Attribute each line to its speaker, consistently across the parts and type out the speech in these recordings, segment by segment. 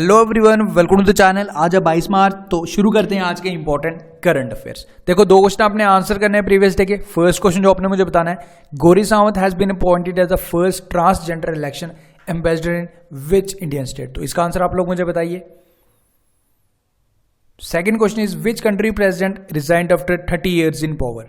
Speaker 1: Hello everyone, welcome to the channel. आज है 22 मार्च, तो शुरू करते हैं आज के इंपॉर्टेंट करंट अफेयर्स। देखो, दो क्वेश्चन आपने आंसर करने हैं प्रीवियस डे के। फर्स्ट क्वेश्चन जो आपने मुझे बताना है, Gauri Sawant has been appointed as the first transgender election ambassador in which Indian state. तो इसका आंसर आप लोग मुझे बताइए। Second question is which country president resigned after 30 years in power.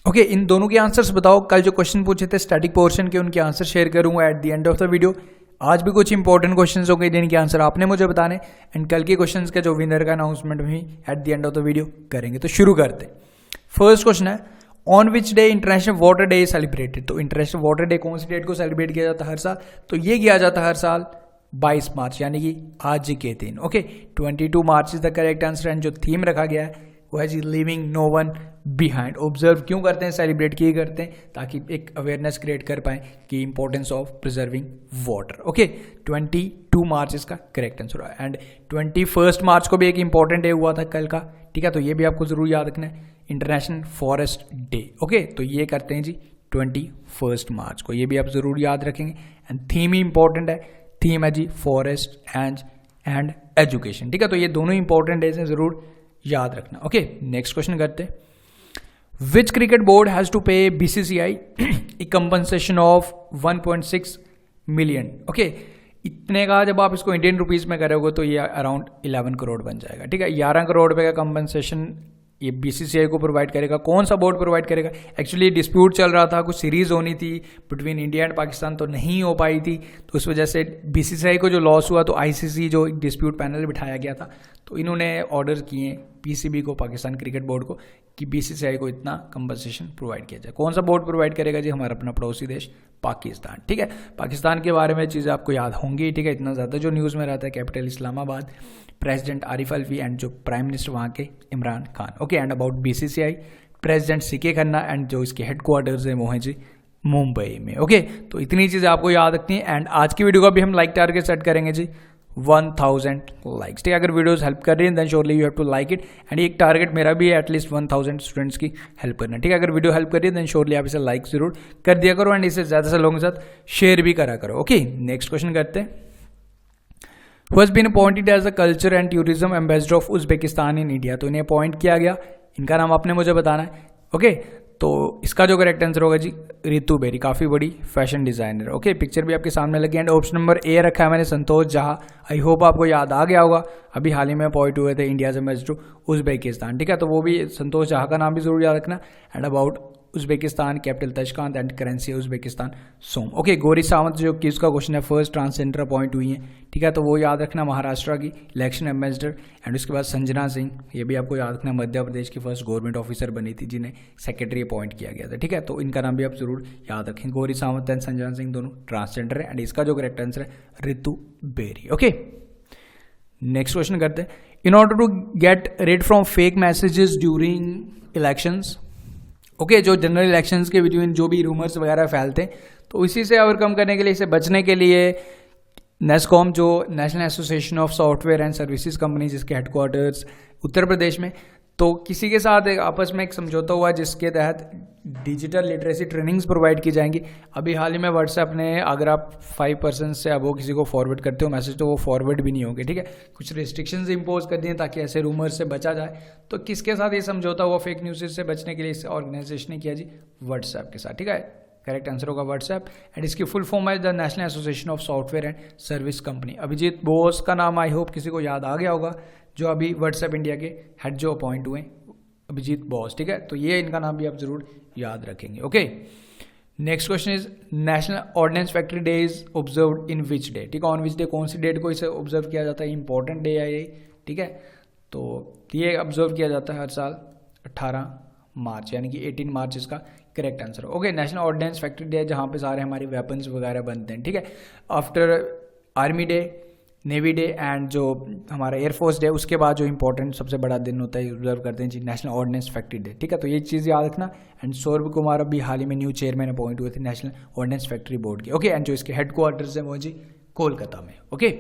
Speaker 1: Okay, इन दोनों के आंसर्स बताओ। कल जो क्वेश्चन पूछे थे स्टैटिक पोर्शन के, उनके आंसर शेयर करूंगा at the end of the video. आज भी कुछ इंपॉर्टेंट क्वेश्चंस होंगे जिनके आंसर आपने मुझे बताने, एंड कल के क्वेश्चंस का जो विनर का अनाउंसमेंट भी at the end of the video करेंगे। तो शुरू करते हैं। फर्स्ट क्वेश्चन है, on which day international water day is celebrated. तो इंटरनेशनल वाटर डे कौन सी डेट को सेलिब्रेट किया जाता है हर साल? तो ये किया जाता है हर साल 22 मार्च, यानी कि आज के दिन। Okay, 22 March is the correct answer. And जो थीम रखा गया है वो है जी living no one behind. Observe क्यों करते हैं, सेलिब्रेट किए करते हैं, ताकि एक अवेयरनेस क्रिएट कर पाए कि importance of preserving water. Okay, 22 मार्च इसका करेक्ट आंसर है। एंड 21 मार्च को भी एक इंपॉर्टेंट डे हुआ था कल का, ठीक है, तो ये भी आपको जरूर याद रखना है, इंटरनेशनल फॉरेस्ट डे। ओके, तो ये करते हैं जी 21 मार्च को, ये भी आप जरूर याद रखेंगे। एंड थीम ही इंपॉर्टेंट है, थीम है जी फॉरेस्ट एंड एजुकेशन, ठीक है, तो ये दोनों इंपॉर्टेंट डेज हैं, जरूर याद रखना। ओके, नेक्स्ट क्वेश्चन करते हैं। विच क्रिकेट बोर्ड हैज टू पे BCCI A compensation of 1.6 million। Okay, इतने का जब आप इसको इंडियन रुपीज में करोगे तो ये अराउंड 11 करोड़ बन जाएगा, ठीक है। 11 करोड़ रुपए का कंपनसेशन ये BCCI को प्रोवाइड करेगा। कौन सा बोर्ड प्रोवाइड करेगा? एक्चुअली डिस्प्यूट चल रहा था, कुछ सीरीज होनी थी बिटवीन इंडिया एंड पाकिस्तान, तो नहीं हो पाई थी, तो उस वजह से BCCI को जो लॉस हुआ, तो ICC जो डिस्प्यूट पैनल बिठाया गया था, तो इन्होंने ऑर्डर किए PCB को, पाकिस्तान क्रिकेट बोर्ड को, कि BCCI को इतना कंपनसेशन प्रोवाइड किया जाए। कौन सा बोर्ड प्रोवाइड करेगा जी? हमारा अपना पड़ोसी देश पाकिस्तान, ठीक है। पाकिस्तान के बारे में चीज़ें आपको याद होंगी, ठीक है, इतना ज़्यादा जो न्यूज़ में रहता है। Capital Islamabad, president Arif Alvi and जो प्राइम मिनिस्टर वहाँ के Imran Khan. Okay, and about BCCI, president CK Khanna, and जो इसके हेडक्वार्टर्स है वो है जी मुंबई में। ओके, तो इतनी चीज़ें आपको याद रखनी है। एंड आज की वीडियो का भी हम लाइक टारगेट सेट करेंगे जी 1000 लाइक्स, ठीक है। अगर वीडियोस हेल्प कर रही है then surely you have to like it. And एक टारगेट मेरा भी है एटलीस्ट 1000 स्टूडेंट्स की हेल्प करना, ठीक है। अगर वीडियो हेल्प कर रही है देन श्योरली आप इसे लाइक जरूर कर दिया करो, एंड इसे ज़्यादा से लोगों के साथ शेयर भी करा करो। ओके, नेक्स्ट क्वेश्चन करते हैं। Who has been appointed as the culture and tourism ambassador of Uzbekistan in India. तो इन्हें अपॉइंट किया गया, इनका नाम आपने मुझे बताना है। ओके, तो इसका जो करेक्ट आंसर होगा जी रितु बेरी, काफ़ी बड़ी फैशन डिजाइनर। ओके, पिक्चर भी आपके सामने लगी। एंड ऑप्शन नंबर A रखा है मैंने संतोष जहा। आई होप आपको याद आ गया होगा, अभी हाल ही में अपॉइंट हुए थे इंडिया एम्बेसडर उज्बेकिस्तान, ठीक है, तो वो भी संतोष जहा का नाम भी जरूर याद रखना। And about Uzbekistan, capital Tashkent, and currency Uzbekistan som. Okay, Gauri Sawant जो कि उसका क्वेश्चन है, फर्स्ट ट्रांसजेंडर अपॉइंट हुई है, ठीक है, तो वो याद रखना, महाराष्ट्र की इलेक्शन एम्बेसडर। एंड उसके बाद संजना सिंह, ये भी आपको याद रखना, मध्य प्रदेश की फर्स्ट गवर्नमेंट ऑफिसर बनी थी जिन्हें सेक्रेटरी अपॉइंट किया गया था, ठीक है, तो इनका नाम भी आप जरूर याद रखें। गौरी सावंत एंड संजना सिंह दोनों ट्रांसजेंडर है। एंड इसका जो करेक्ट आंसर है Ritu Beri. Okay, next question करते हैं। In order to get rid from fake messages during elections. Okay, जो जनरल इलेक्शंस के बिटवीन जो भी रूमर्स वगैरह फैलते हैं, तो इसी से ओवरकम करने के लिए, इसे बचने के लिए नेस्कॉम, जो national association of software and services company, जिसके हेडक्वार्टर्स उत्तर प्रदेश में, तो किसी के साथ आपस में एक समझौता हुआ जिसके तहत डिजिटल लिटरेसी ट्रेनिंग्स प्रोवाइड की जाएंगी। अभी हाल ही में व्हाट्सएप ने, अगर आप 5% से अब वो किसी को फॉरवर्ड करते हो मैसेज, तो वो फॉरवर्ड भी नहीं होंगे, ठीक है। कुछ रिस्ट्रिक्शंस इंपोज कर दिए ताकि ऐसे रूमर्स से बचा जाए। तो किसके साथ ये समझौता हुआ फेक न्यूज़ से बचने के लिए? इस ऑर्गेनाइजेशन ने किया जी व्हाट्सएप के साथ, ठीक है, करेक्ट आंसर होगा व्हाट्सएप। एंड इसकी फुल फॉर्म है the national association of software and service company. Abhijit Bose का नाम आई होप किसी को याद आ गया होगा, जो अभी व्हाट्सएप इंडिया के हेड जो अपॉइंट हुए, अभिजीत बॉस, ठीक है, तो ये इनका नाम भी आप जरूर याद रखेंगे। Okay, next question is national ordnance factory day is observed in which day. ठीक है, ऑन विच डे, कौन सी डेट को इसे ऑब्जर्व किया जाता है? इंपॉर्टेंट डे है ये, ठीक है, तो ये ऑब्जर्व किया जाता है हर साल 18 मार्च, यानी कि 18 मार्च इसका correct answer. Okay, national ordnance factory day जहाँ पे सारे हमारे वेपन्स वगैरह बनते हैं, ठीक है। After army day, navy day and जो हमारा एयरफोर्स डे, उसके बाद जो इंपॉर्टेंट सबसे बड़ा दिन होता है ऑब्जर्व करते हैं जी नेशनल ऑर्डिनेंस फैक्ट्री डे, ठीक है, तो ये चीज़ याद रखना। एंड सौरभ कुमार अभी हाल ही में न्यू चेयरमैन अपॉइंट हुए थे नेशनल ऑर्डिनेंस फैक्ट्री बोर्ड के। ओके, एंड जो इसके हेडक्वार्टर्स हैं वो जी कोलकाता में। Okay,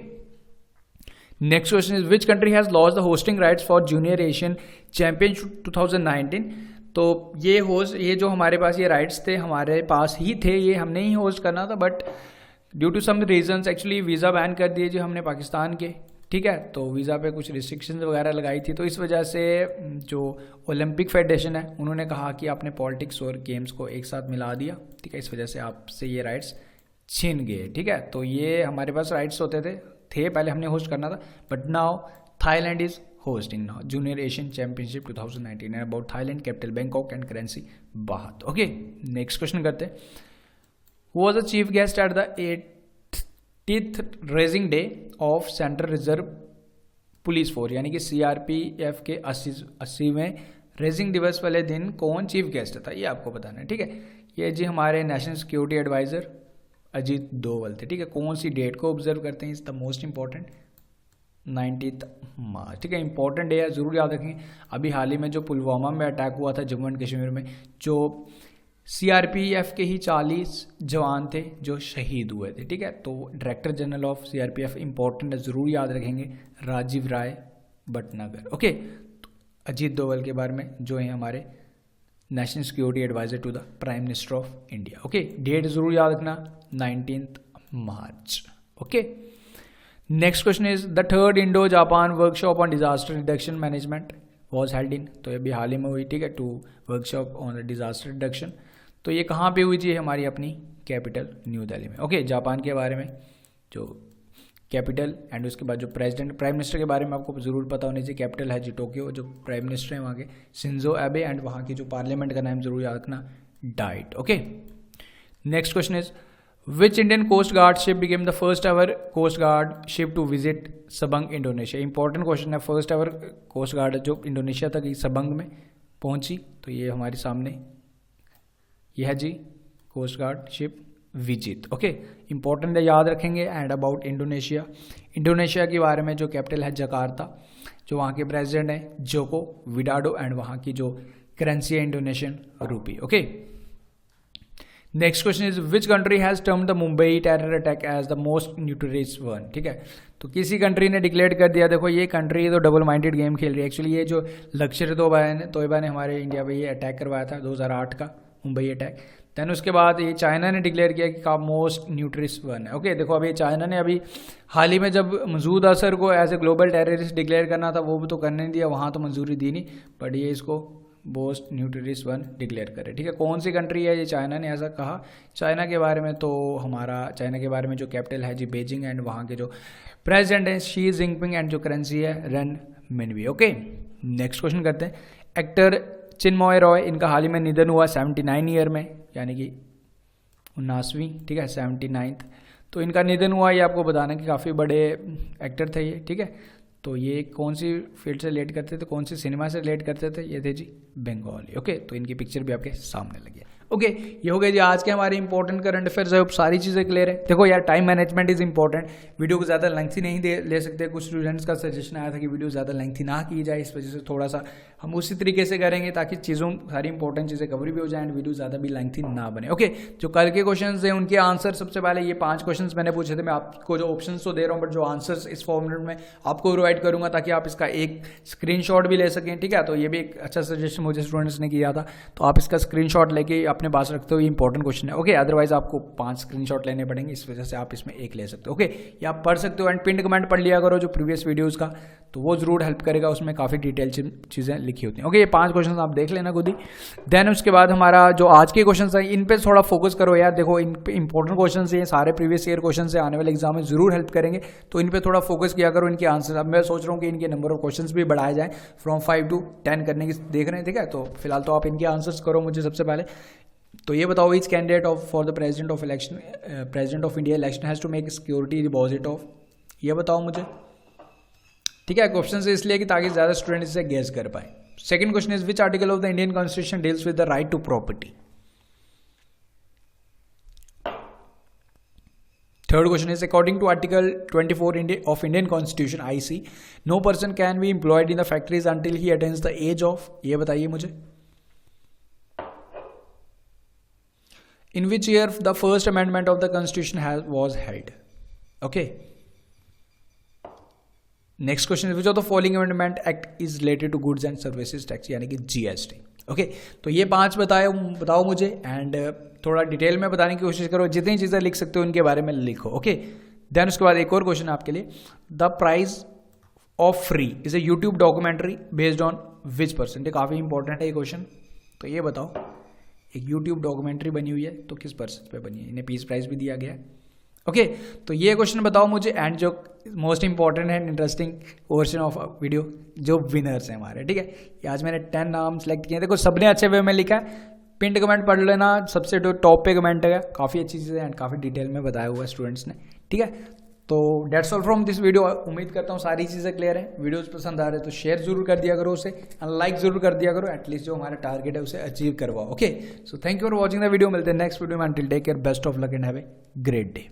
Speaker 1: next question is which country has lost the hosting rights for junior Asian championship 2019। तो ये जो हमारे पास ये राइट्स थे, हमारे पास ही थे, ये हमने ही होस्ट करना था, but due to some reasons actually visa ban कर दिए जो हमने पाकिस्तान के, ठीक है, तो वीज़ा पे कुछ रिस्ट्रिक्शंस वगैरह लगाई थी, तो इस वजह से जो ओलंपिक फेडरेशन है उन्होंने कहा कि आपने पॉलिटिक्स और गेम्स को एक साथ मिला दिया, ठीक है, इस वजह से आपसे ये राइट्स छीन गए, ठीक है। तो ये हमारे पास राइट्स होते थे पहले हमने होस्ट करना था, but now Thailand is hosting now Junior Asian Championship 2019 and about Thailand capital Bangkok and currency baht. Okay, next question करते हैं. Who was the chief guest at the 80th raising day of Central Reserve Police Force, यानी कि CRPF के 80वें raising दिवस वाले दिन कौन chief guest था, ये आपको बताना है, ठीक है। ये जी हमारे national security advisor Ajit Doval थे, ठीक है। कौन सी डेट को ऑब्जर्व करते हैं, इज द मोस्ट इंपॉर्टेंट 19 मार्च, ठीक है, इंपॉर्टेंट डे है, ज़रूर याद रखेंगे। अभी हाल ही में जो पुलवामा में अटैक हुआ था जम्मू एंड कश्मीर में, जो CRPF के ही 40 जवान थे जो शहीद हुए थे, ठीक है। तो director general of CRPF important है, ज़रूर याद रखेंगे, राजीव राय भटनागर। ओके, तो अजीत डोवल के बारे में जो है हमारे national security adviser to the prime minister of India. Okay, date ज़रूर याद रखना 19 March. Okay, next question is the third Indo Japan workshop on disaster reduction management was held in, तो ये भी हाल ही में हुई, ठीक है, 2 वर्कशॉप ऑन डिजास्टर रिडक्शन। तो ये कहाँ पे हुई जी, हमारी अपनी कैपिटल न्यू दिल्ली में। ओके, जापान के बारे में जो कैपिटल एंड उसके बाद जो प्रेसिडेंट प्राइम मिनिस्टर के बारे में आपको ज़रूर पता होनी चाहिए। कैपिटल है जी टोक्यो, जो प्राइम मिनिस्टर है वहाँ के शिंजो एबे, एंड वहाँ की जो पार्लियामेंट का नाम ज़रूर याद रखना, diet. Okay, next question is Which Indian Coast Guard ship became the first ever Coast Guard ship to visit Sabang Indonesia? Important question है, फर्स्ट एवर कोस्ट गार्ड जो इंडोनेशिया तक सबंग में पहुंची, तो ये हमारे सामने यह है जी coast guard ship visit. Okay, important है, याद रखेंगे। एंड अबाउट इंडोनेशिया, इंडोनेशिया के बारे में जो कैपिटल है जकार्ता, जो वहाँ के प्रेसिडेंट है जोको विडाडो, एंड वहाँ की जो करेंसी है Indonesian rupee. Okay, next question is which country has term the Mumbai terror attack as the most notorious one, ठीक है। तो किसी कंट्री ने डिक्लेयर कर दिया, देखो ये कंट्री तो डबल माइंडेड गेम खेल रही है। एक्चुअली ये जो लश्कर तोयबा ने हमारे इंडिया पे ये अटैक करवाया था 2008 का मुंबई अटैक, देन उसके बाद ये चाइना ने डिक्लेयर किया कि का मोस्ट न्यूट्रियस वन है। ओके, देखो अभी चाइना ने अभी हाल ही में जब मसूद अजहर को as a global terrorist declare करना था, वो भी तो करने नहीं दिया, वहाँ तो मंजूरी दी नहीं, बट ये इसको मोस्ट न्यूट्रियस वन डिक्लेयर करे, ठीक है। कौन सी कंट्री है, ये चाइना ने ऐसा कहा। चाइना के बारे में तो हमारा चाइना के बारे में जो कैपिटल है जी बेजिंग, एंड वहाँ के जो प्रेसिडेंट है शी जिनपिंग, एंड जो करेंसी है रन मिनवी। ओके, नेक्स्ट क्वेश्चन करते हैं। एक्टर चिन्मय रॉय, इनका हाल ही में निधन हुआ 79 ईयर में, यानी कि 79वीं, ठीक है, 79th, तो इनका निधन हुआ। ये आपको बताना कि काफ़ी बड़े एक्टर थे ये, ठीक है। तो ये कौन सी फील्ड से रिलेट करते थे, कौन सी सिनेमा से रिलेट करते थे, ये थे जी बंगाली। ओके, तो इनकी पिक्चर भी आपके सामने लगी है। ओके, ये हो गए जी आज के हमारे इंपॉर्टेंट करंट अफेयर्स है, सारी चीज़ें क्लियर है। देखो यार, time management is important, video को ज़्यादा लेंथी नहीं ले सकते। कुछ स्टूडेंट्स का सजेशन आया था कि वीडियो ज़्यादा लेंथी ना की जाए, इस वजह से थोड़ा सा हम उसी तरीके से करेंगे ताकि चीज़ों सारी इंपॉर्टेंट चीज़ें कवर भी हो जाए एंड वीडियो ज़्यादा भी लेंथी ना बने। ओके, जो कल के क्वेश्चन हैं उनके आंसर, सबसे पहले ये 5 क्वेश्चन मैंने पूछे थे, मैं आपको जो ऑप्शन तो दे रहा हूँ, बट जो आंसर इस फॉर्मेट में आपको प्रोवाइड करूँगा ताकि आप इसका एक स्क्रीनशॉट भी ले सकें, ठीक है। तो ये भी एक अच्छा सजेशन मुझे स्टूडेंट्स ने किया था, तो आप इसका स्क्रीनशॉट लेके अपने पास रखते हो, ये इंपॉर्टेंट क्वेश्चन है। ओके, अदरवाइज आपको 5 स्क्रीनशॉट लेने पड़ेंगे, इस वजह से आप इसमें एक ले सकते हो। ओके, या आप पढ़ सकते हो एंड पिन कमेंट पढ़ लिया करो जो प्रीवियस वीडियोस का, तो वो जरूर हेल्प करेगा, उसमें काफ़ी डिटेल चीज़ें लिखी होती हैं। ओके, ये 5 क्वेश्चन आप देख लेना खुद ही। देन उसके बाद हमारा जो आज के क्वेश्चन है इन पे थोड़ा फोकस करो यार, देखो इन पे इंपॉर्टेंट क्वेश्चन है, सारे प्रीवियस ईयर क्वेश्चन से आने वाले एग्जाम में जरूर हेल्प करेंगे, तो इन पे थोड़ा फोकस किया करो, इनके आंसर। अब मैं सोच रहा हूँ कि इनके नंबर ऑफ क्वेश्चन भी बढ़ाए जाए, फ्रॉम 5 to 10 करने की देख रहे हैं, ठीक है। तो फिलहाल तो आप इनके आंसर्स करो मुझे सबसे पहले। तो ये बताओ, each candidate of for the president of election, president of India election has to make security deposit of, ये बताओ मुझे, ठीक है। क्वेश्चन से इसलिए कि ताकि ज़्यादा स्टूडेंट इसे गेस कर पाए। Second question is which article of the Indian constitution deals with the right to property. Third question is according to article 24 of Indian constitution IC, no person can be employed in the factories until he attains the age of, ये बताइए मुझे। In which year the first amendment of the constitution was held? Okay. Next question is which of the following amendment act is related to goods and services tax, यानी कि GST. Okay तो ये 5 बताओ मुझे and थोड़ा detail में बताने की कोशिश करो, जितनी चीज़ें लिख सकते हो उनके बारे में लिखो। ओके देन उसके बाद एक और क्वेश्चन आपके लिए, the price of free is a YouTube documentary based on which person. ये काफ़ी इंपॉर्टेंट है ये क्वेश्चन, तो ये बताओ एक यूट्यूब डॉक्यूमेंट्री बनी हुई है तो किस पर्सन पे बनी है, इन्हें पीस प्राइज भी दिया गया है। ओके तो ये क्वेश्चन बताओ मुझे एंड जो most important and interesting portion of video, जो विनर्स हैं हमारे, ठीक है। ये आज मैंने 10 नाम सेलेक्ट किए, देखो सबने अच्छे वे में लिखा है, पिंड कमेंट पढ़ लेना, सबसे जो टॉप पे कमेंट है, काफ़ी अच्छी चीज़ें एंड काफ़ी डिटेल में बताया हुआ है स्टूडेंट्स ने, ठीक है। तो that's all from this video. उम्मीद करता हूँ सारी चीज़ें क्लियर हैं। वीडियोस पसंद आ रहे हैं तो शेयर जरूर कर दिया करो उसे, एंड लाइक जरूर कर दिया करो, एटलीस्ट जो हमारा टारगेट है उसे अचीव करवाओ। Okay so thank you for watching the video, मिलते हैं नेक्स्ट वीडियो में। Until take care, best of luck and have a great day.